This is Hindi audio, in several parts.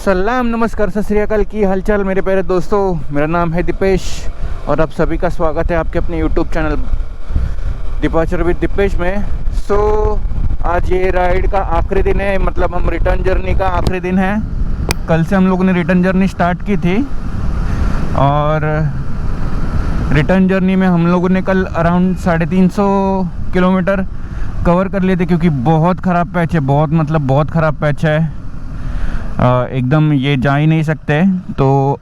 सलाम नमस्कार सत श्री अकाल की हालचाल मेरे प्यारे दोस्तों। मेरा नाम है दीपेश और आप सभी का स्वागत है आपके अपने YouTube channel departure with Deepesh में। आज ये राइड का आखिरी दिन है, मतलब हम रिटर्न जर्नी का आखिरी दिन है। कल से हम लोगों ने रिटर्न जर्नी स्टार्ट की थी और रिटर्न जर्नी में हम लोगों ने कल अराउंड 350 किलोमीटर कवर कर लिए थे, क्योंकि बहुत ख़राब पैच है, बहुत ख़राब पैच है। एकदम ये जा ही नहीं सकते। तो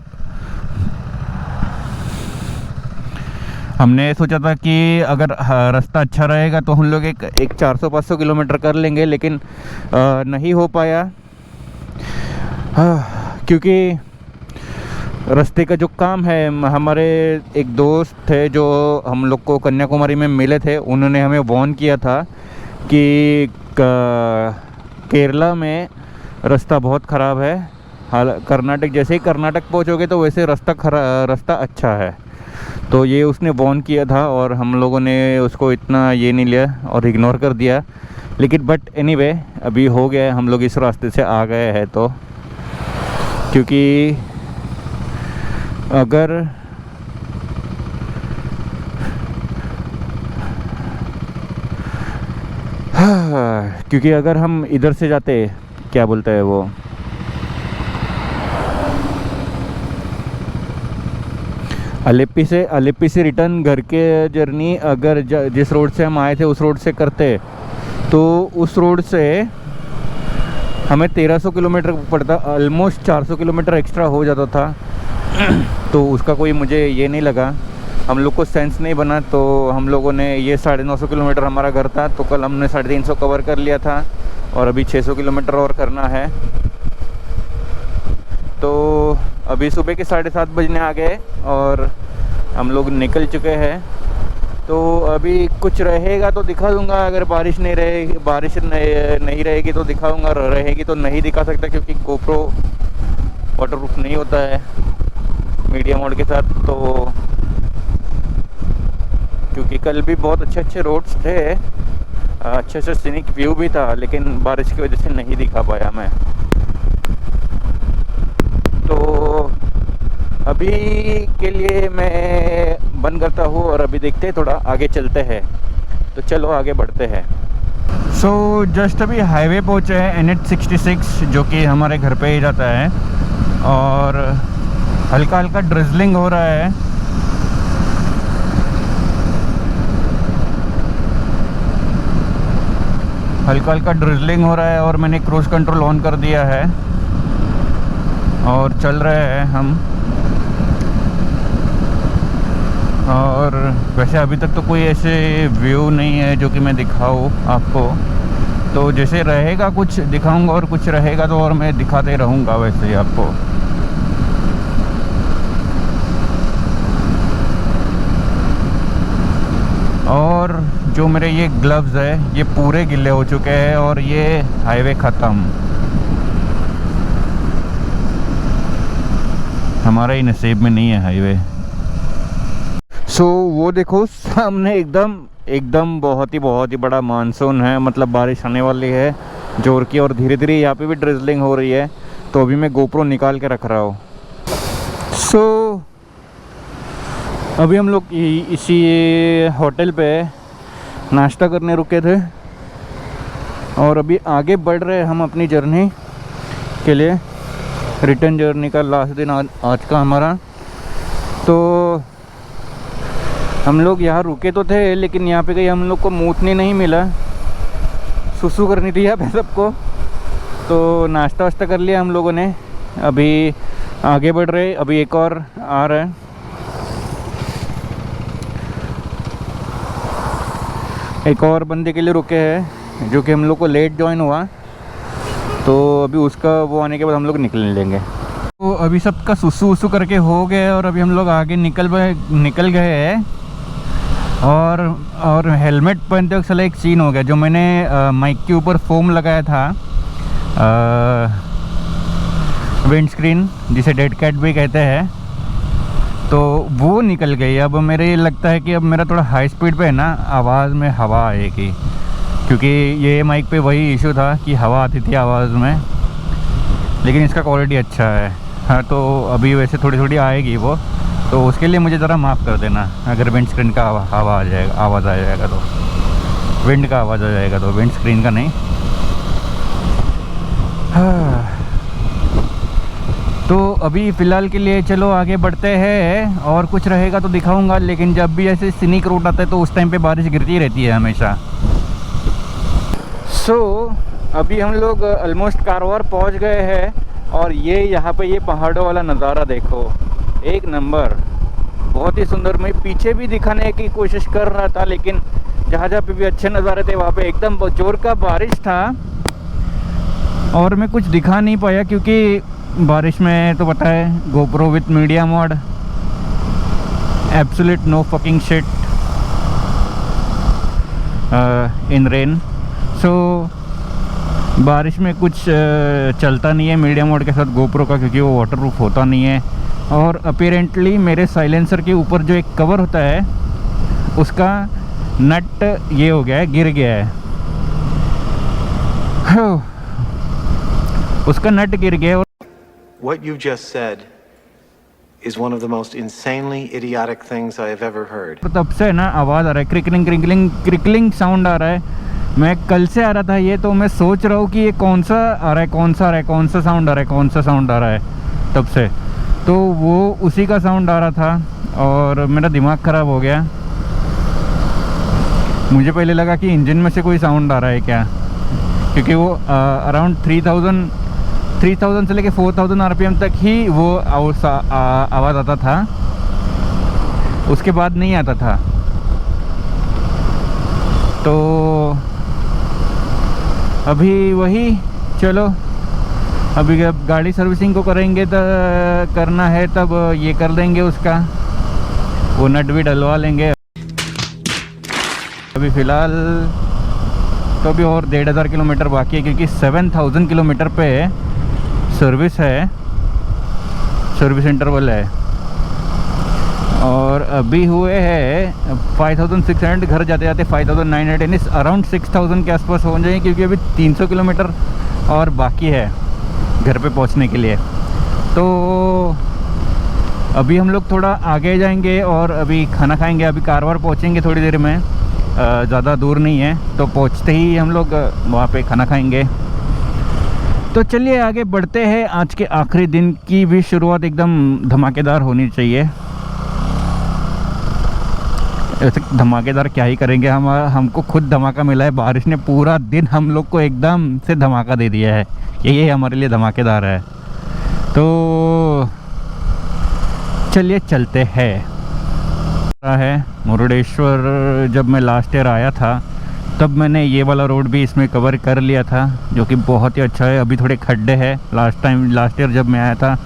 हमने सोचा था कि अगर रास्ता अच्छा रहेगा तो हम लोग एक 400-500 किलोमीटर कर लेंगे, लेकिन नहीं हो पाया क्योंकि रास्ते का जो काम है, हमारे एक दोस्त थे जो हम लोग को कन्याकुमारी में मिले थे, उन्होंने हमें वार्न किया था कि केरला में रास्ता बहुत ख़राब है। कर्नाटक जैसे ही कर्नाटक पहुंचोगे तो वैसे रास्ता अच्छा है। तो ये उसने वार्न किया था और हम लोगों ने उसको इतना ये नहीं लिया और इग्नोर कर दिया। लेकिन बट एनीवे अभी हो गया है, हम लोग इस रास्ते से आ गए हैं। तो क्योंकि अगर हम इधर से जाते, क्या बोलते हैं वो, अलेप्पी से रिटर्न घर के जर्नी अगर जिस रोड से हम आए थे उस रोड से करते तो उस रोड से हमें 1300 किलोमीटर पड़ता, ऑलमोस्ट 400 किलोमीटर एक्स्ट्रा हो जाता था। तो उसका कोई मुझे ये नहीं लगा, हम लोग को सेंस नहीं बना। तो हम लोगों ने ये 950 किलोमीटर हमारा घर था, तो कल हमने 350 कवर कर लिया था और अभी 600 किलोमीटर और करना है। तो अभी सुबह के 7:30 बजने आ गए और हम लोग निकल चुके हैं। तो अभी कुछ रहेगा तो दिखा दूंगा, अगर बारिश नहीं रहेगी तो दिखाऊंगा, रहेगी तो नहीं दिखा सकता क्योंकि गोप्रो वाटरप्रूफ नहीं होता है मीडिया मोड के साथ। तो क्योंकि कल भी बहुत अच्छे रोड्स थे, अच्छे से सीनिक व्यू भी था, लेकिन बारिश की वजह से नहीं दिखा पाया मैं। तो अभी के लिए मैं बंद करता हूँ और अभी देखते हैं, थोड़ा आगे चलते हैं। तो चलो आगे बढ़ते हैं। जस्ट अभी हाईवे पहुँचे हैं, NH66, जो कि हमारे घर पे ही जाता है और हल्का हल्का ड्रिजलिंग हो रहा है। हल्का ड्रिजलिंग हो रहा है और मैंने क्रूज कंट्रोल ऑन कर दिया है और चल रहे हैं हम। और वैसे अभी तक तो कोई ऐसे व्यू नहीं है जो कि मैं दिखाऊँ आपको। तो जैसे रहेगा कुछ दिखाऊंगा और कुछ रहेगा तो और मैं दिखाते रहूँगा वैसे ही आपको। और जो मेरे ये ग्लव्स है ये पूरे गिले हो चुके हैं और ये हाईवे ख़त्म। हमारा ही नसीब में नहीं है हाईवे। वो देखो सामने एकदम बहुत ही बड़ा मानसून है, मतलब बारिश आने वाली है जोर की, और धीरे धीरे यहाँ पे भी ड्रिजलिंग हो रही है। तो अभी मैं गोप्रो निकाल के रख रहा हूँ। अभी हम लोग इसी होटल पे नाश्ता करने रुके थे और अभी आगे बढ़ रहे हैं हम अपनी जर्नी के लिए। रिटर्न जर्नी का लास्ट दिन आज का हमारा। तो हम लोग यहाँ रुके तो थे, लेकिन यहाँ पे कहीं हम लोग को मूतनी नहीं मिला, सुसु करनी थी यहाँ पे सबको। तो नाश्ता वास्ता कर लिया हम लोगों ने, अभी आगे बढ़ रहे। अभी एक और आ रहा है, एक और बंदे के लिए रुके हैं जो कि हम लोग को लेट ज्वाइन हुआ। तो अभी उसका वो आने के बाद हम लोग निकल लेंगे। तो अभी सबका सुसु करके हो गए और अभी हम लोग आगे निकल गए हैं। और हेलमेट पहनते वक्त साला एक सीन हो गया, जो मैंने माइक के ऊपर फोम लगाया था, विंड स्क्रीन जिसे डेड कैट भी कहते हैं, तो वो निकल गई। अब मेरे ये लगता है कि अब मेरा थोड़ा हाई स्पीड पे है ना, आवाज़ में हवा आएगी, क्योंकि ये माइक पे वही इशू था कि हवा आती थी आवाज़ में। लेकिन इसका क्वालिटी अच्छा है। हाँ, तो अभी वैसे थोड़ी थोड़ी आएगी वो, तो उसके लिए मुझे ज़रा माफ़ कर देना अगर विंड स्क्रीन का आवाज़ आ जाएगा तो, विंड का आवाज़ आ जाएगा तो, विंड स्क्रीन का नहीं। हाँ, तो अभी फ़िलहाल के लिए चलो आगे बढ़ते हैं, और कुछ रहेगा तो दिखाऊंगा। लेकिन जब भी ऐसे सीनिक रूट आता है तो उस टाइम पे बारिश गिरती रहती है हमेशा। अभी हम लोग ऑलमोस्ट कारवार पहुंच गए हैं, और ये यहाँ पे ये पहाड़ों वाला नज़ारा देखो, एक नंबर, बहुत ही सुंदर। मैं पीछे भी दिखाने की कोशिश कर रहा था, लेकिन जहाँ जहाँ पे भी अच्छे नज़ारे थे वहाँ पे एकदम जोर का बारिश था, और मैं कुछ दिखा नहीं पाया क्योंकि बारिश में तो पता है GoPro with media mode, absolute no fucking shit in rain. So बारिश में कुछ चलता नहीं है मीडिया मोड के साथ गोप्रो का, क्योंकि वो वाटरप्रूफ होता नहीं है। और अपीरेंटली मेरे साइलेंसर के ऊपर जो एक कवर होता है उसका नट ये हो गया है, गिर गया है। उसका नट गिर गया है। What you just said is one of the most insanely idiotic things I have ever heard. तब से ना आवाज़ आ रहा है, क्रिकलिंग क्रिकलिंग क्रिकलिंग साउंड आ रहा है। मैं कल से आ रहा था ये, तो मैं सोच रहा हूँ कि ये कौन सा आ रहा है, कौन सा आ रहा है, कौन सा साउंड आ रहा है, कौन सा साउंड आ रहा है। तब से तो वो उसी का साउंड आ रहा था, और मेरा दिमाग ख़राब हो गया। मुझे पहले लगा कि इंजन में से कोई साउंड आ रहा है क्या, क्योंकि वो अराउंड 3000 से लेके 4000 RPM तक ही वो आवाज़ आता था, उसके बाद नहीं आता था। तो अभी वही, चलो अभी जब गाड़ी सर्विसिंग को करेंगे तो करना है तब ये कर देंगे, उसका वो नट भी डलवा लेंगे। अभी फ़िलहाल तो अभी और 1500 किलोमीटर बाकी है, क्योंकि 7000 किलोमीटर पे सर्विस है, सर्विस इंटरवल है। और अभी हुए हैं 5600, घर जाते जाते 5900, यानी अराउंड 6000 के आसपास हो जाएंगे, क्योंकि अभी 300 किलोमीटर और बाकी है घर पे पहुंचने के लिए। तो अभी हम लोग थोड़ा आगे जाएंगे और अभी खाना खाएंगे। अभी कारवार पहुंचेंगे थोड़ी देर में, ज़्यादा दूर नहीं है, तो पहुंचते ही हम लोग वहाँ पे खाना खाएंगे। तो चलिए आगे बढ़ते हैं। आज के आखिरी दिन की भी शुरुआत एकदम धमाकेदार होनी चाहिए। ऐसे धमाकेदार क्या ही करेंगे, हमको खुद धमाका मिला है। बारिश ने पूरा दिन हम लोग को एकदम से धमाका दे दिया है, यही हमारे लिए धमाकेदार है। तो चलिए चलते हैं। है मुरुडेश्वर, जब मैं लास्ट ईयर आया था तब मैंने ये वाला रोड भी इसमें कवर कर लिया था, जो कि बहुत ही अच्छा है। अभी थोड़े खड्डे हैं। लास्ट ईयर जब मैं आया था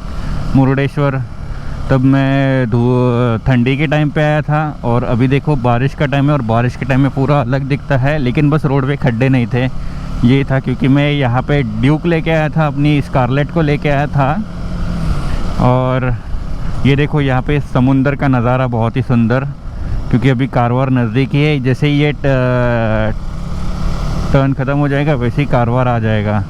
मुरुडेश्वर, तब मैं ठंडी के टाइम पे आया था, और अभी देखो बारिश का टाइम है, और बारिश के टाइम में पूरा अलग दिखता है। लेकिन बस रोड पे खड्डे नहीं थे, ये था क्योंकि मैं यहाँ पे ड्यूक लेके आया था, अपनी स्कारलेट को लेके आया था। और ये देखो यहाँ पे समुंदर का नज़ारा बहुत ही सुंदर, क्योंकि अभी कारवार नज़दीक ही है। जैसे ही ये टर्न ख़त्म हो जाएगा वैसे ही कारवार आ जाएगा।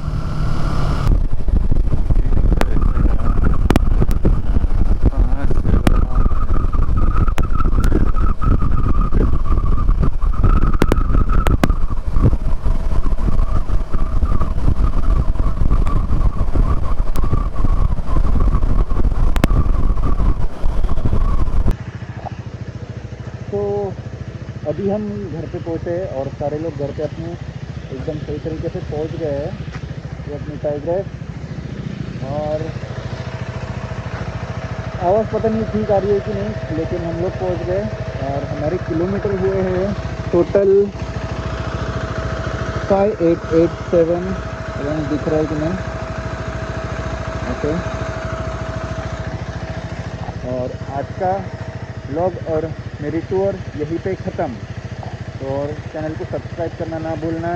अभी हम घर पे पहुँचे और सारे लोग घर पे अपने एकदम सही तरीके से पहुँच गए हैं। ये अपनी टाइग्रेस, और आवाज़ पता नहीं ठीक आ रही है कि नहीं, लेकिन हम लोग पहुँच गए। और हमारे किलोमीटर हुए हैं टोटल 5887, दिख रहा है कि नहीं, ओके। और आज का व्लॉग और मेरी टूर यहीं पे ख़त्म। तो और चैनल को सब्सक्राइब करना ना भूलना,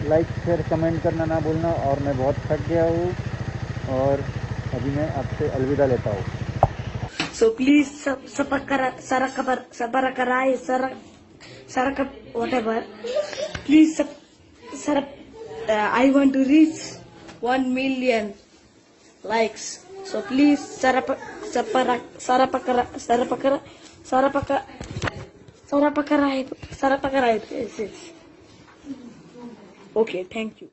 लाइक शेयर कमेंट करना ना भूलना। और मैं बहुत थक गया हूँ, और अभी मैं आपसे अलविदा लेता हूँ। So please whatever. Please I want to reach 1 million likes. So please sarapakara. Yes. Okay, thank you.